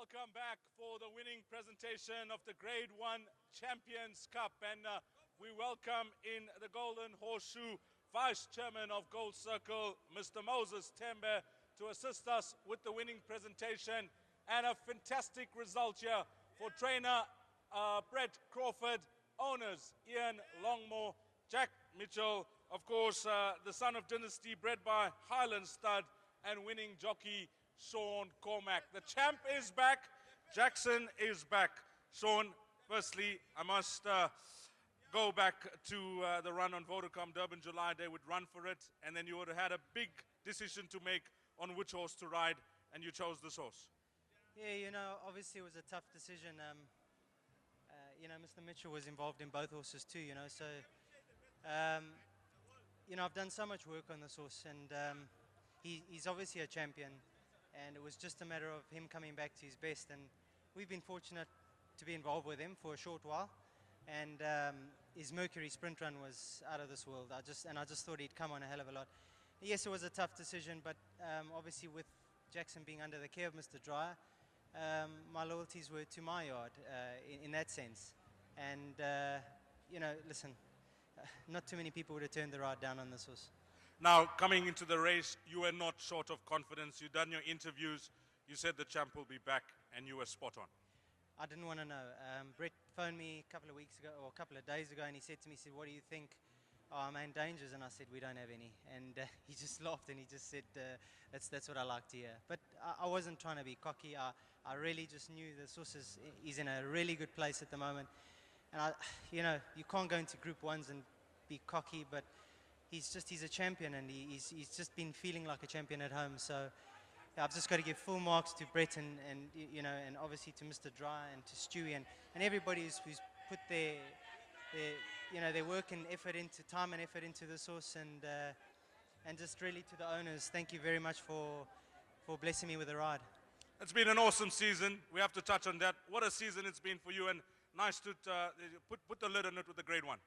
Welcome back for the winning presentation of the Grade 1 Champions Cup. And we welcome in the Golden Horseshoe Vice Chairman of Gold Circle, Mr. Moses Tembe, to assist us with the winning presentation. And a fantastic result here for trainer Brett Crawford, owners Ian Longmore, Jack Mitchell, of course, the son of Dynasty, bred by Highland Stud, and winning jockey Sean Cormack. The champ is back. Jackson is back. Sean, firstly, I must go back to the run on Vodacom Durban July. They would run for it, and then you would have had a big decision to make on which horse to ride, and you chose this horse. Yeah, obviously it was a tough decision. Mr. Mitchell was involved in both horses too, so, I've done so much work on this horse, and he's obviously a champion, and it was just a matter of him coming back to his best, and we've been fortunate to be involved with him for a short while, and his Mercury sprint run was out of this world. I just thought he'd come on a hell of a lot. Yes, it was a tough decision, but obviously with Jackson being under the care of Mr. Dreyer, my loyalties were to my yard in that sense, and listen, not too many people would have turned the ride down on this horse. Now, coming into the race, you were not short of confidence. You've done your interviews. You said the champ will be back, and you were spot on. I didn't want to know. Brett phoned me a couple of weeks ago, or a couple of days ago, and he said to me, what do you think are our main dangers? And I said, we don't have any. And he just laughed, and he just said, that's what I like to hear. But I wasn't trying to be cocky. I really just knew this horse is in a really good place at the moment. And you can't go into Group 1s and be cocky, but he's a champion, and he's just been feeling like a champion at home. So I've just got to give full marks to Brett and obviously to Mr. Dreyer and to Stewie and everybody who's put their work and effort into time and effort into this horse, and just really to the owners, thank you very much for blessing me with a ride. It's been an awesome season. We have to touch on that. What a season it's been for you, and nice to put the lid on it with the Grade 1.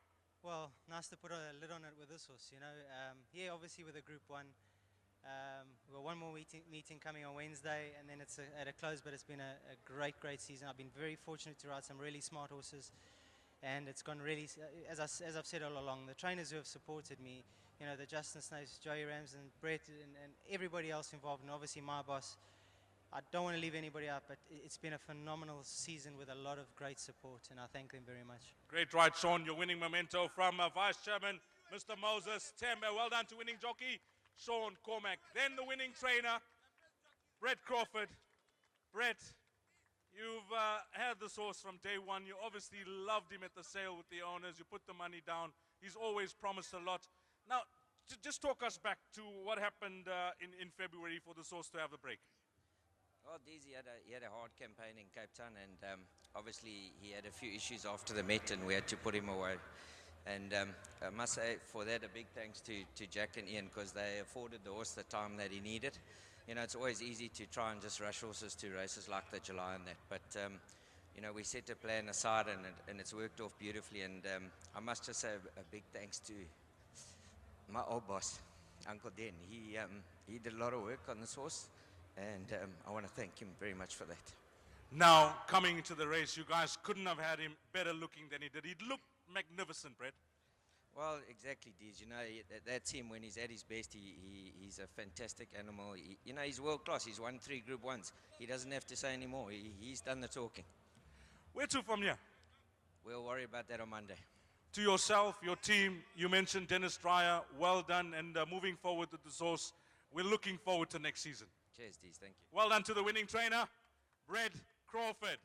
Well, nice to put a lid on it with this horse, obviously with a Group 1. We've got one more meeting coming on Wednesday, and then it's at a close, but it's been a great season. I've been very fortunate to ride some really smart horses, and it's gone really, as I've said all along, the trainers who have supported me, the Justin Snipes, Joey Rams, and Brett, and everybody else involved, and obviously my boss. I don't want to leave anybody out, but it's been a phenomenal season with a lot of great support, and I thank them very much. Great ride, Sean. You're winning memento from Vice Chairman, Mr. Moses Tembe. Well done to winning jockey, Sean Cormack. Then the winning trainer, Brett Crawford. Brett, you've had this horse from day one. You obviously loved him at the sale with the owners. You put the money down. He's always promised a lot. Now, just talk us back to what happened in February for this horse to have the break. Well, Deezy had a hard campaign in Cape Town, and obviously he had a few issues after the Met, and we had to put him away. And I must say for that a big thanks to Jack and Ian, because they afforded the horse the time that he needed. It's always easy to try and just rush horses to races like the July and that, but we set a plan aside, and it's worked off beautifully. And I must just say a big thanks to my old boss, Uncle Den. He did a lot of work on this horse, and I want to thank him very much for that. Now, coming into the race, you guys couldn't have had him better looking than he did. He looked magnificent, Brett. Well, exactly, Deez. That's him when he's at his best. He's a fantastic animal. He's world class. He's won 3 Group 1s. He doesn't have to say anymore. He's done the talking. Where to from here? We'll worry about that on Monday. To yourself, your team, you mentioned Dennis Dreyer. Well done, and moving forward with this horse, we're looking forward to next season. Cheers, Deez. Thank you. Well done to the winning trainer, Brett Crawford.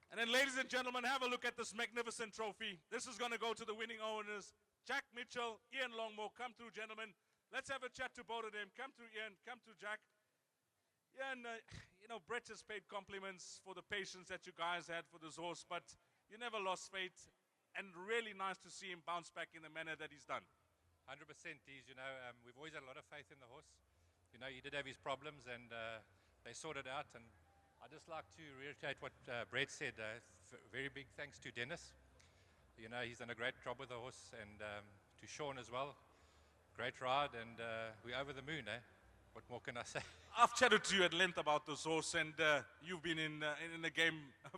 And then, ladies and gentlemen, have a look at this magnificent trophy. This is going to go to the winning owners, Jack Mitchell, Ian Longmore. Come through, gentlemen. Let's have a chat to both of them. Come through, Ian. Come through, Jack. Ian, Brett has paid compliments for the patience that you guys had for this horse, but you never lost faith, and really nice to see him bounce back in the manner that he's done. 100%, Deez. We've always had a lot of faith in the horse. He did have his problems, and they sorted out. And I'd just like to reiterate what Brett said. Very big thanks to Dennis. He's done a great job with the horse, and to Sean as well. Great ride, and we're over the moon, What more can I say? I've chatted to you at length about this horse, and you've been in the game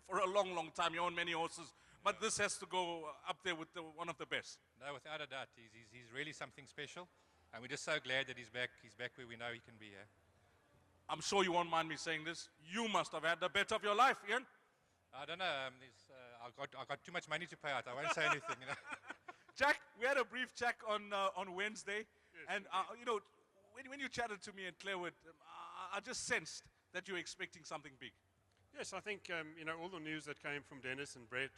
for a long, long time. You own many horses, but this has to go up there with one of the best. No, without a doubt, he's really something special, and we're just so glad that he's back. He's back where we know he can be. Yeah? I'm sure you won't mind me saying this. You must have had the bet of your life, Ian. I don't know. I got too much money to pay out. I won't say anything. You know. Jack, we had a brief chat on Wednesday, and you know, when you chatted to me in Clarewood, I just sensed that you were expecting something big. Yes, I think you know, all the news that came from Dennis and Brett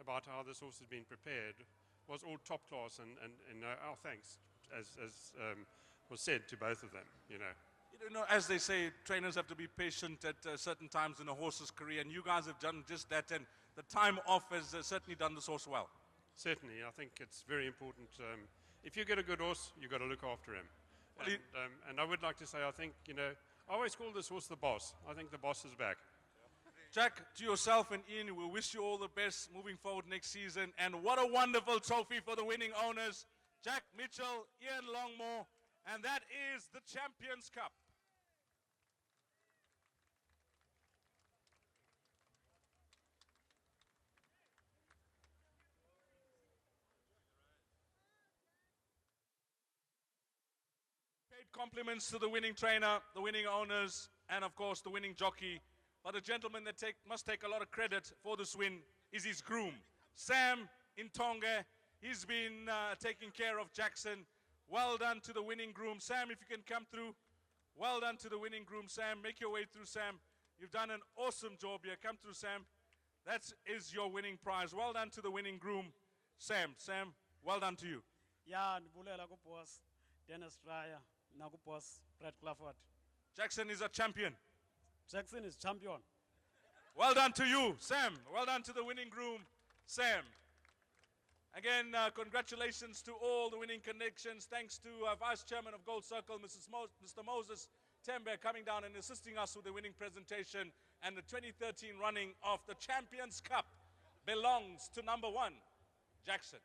about how this horse has been prepared was all top class, and our thanks, as was said, to both of them. You know, As they say, trainers have to be patient at certain times in a horse's career, and you guys have done just that. And the time off has certainly done this horse well. certainly, I think it's very important. If you get a good horse, you've got to look after him. Well, And I would like to say, I think, you know, I always call this horse the boss. I think the boss is back. Jack, to yourself and Ian, we wish you all the best moving forward next season. And what a wonderful trophy for the winning owners, Jack Mitchell, Ian Longmore, and that is the Champions Cup. Paid compliments to the winning trainer, the winning owners, and of course the winning jockey. But the gentleman that must take a lot of credit for this win is his groom, Sam Intonga. He's been taking care of Jackson. Well done to the winning groom. Sam, if you can come through. Well done to the winning groom, Sam. Make your way through, Sam. You've done an awesome job here. Come through, Sam. That is your winning prize. Well done to the winning groom, Sam. Sam, well done to you. Ya ndibulela kuboss Dennis Raya na kuboss Brett Clifford. Jackson is a champion. Jackson is champion. Well done to you, Sam. Well done to the winning groom, Sam. Again, congratulations to all the winning connections. Thanks to Vice Chairman of Gold Circle, Mr. Moses Tembe, coming down and assisting us with the winning presentation. And the 2013 running of the Champions Cup belongs to number 1, Jackson.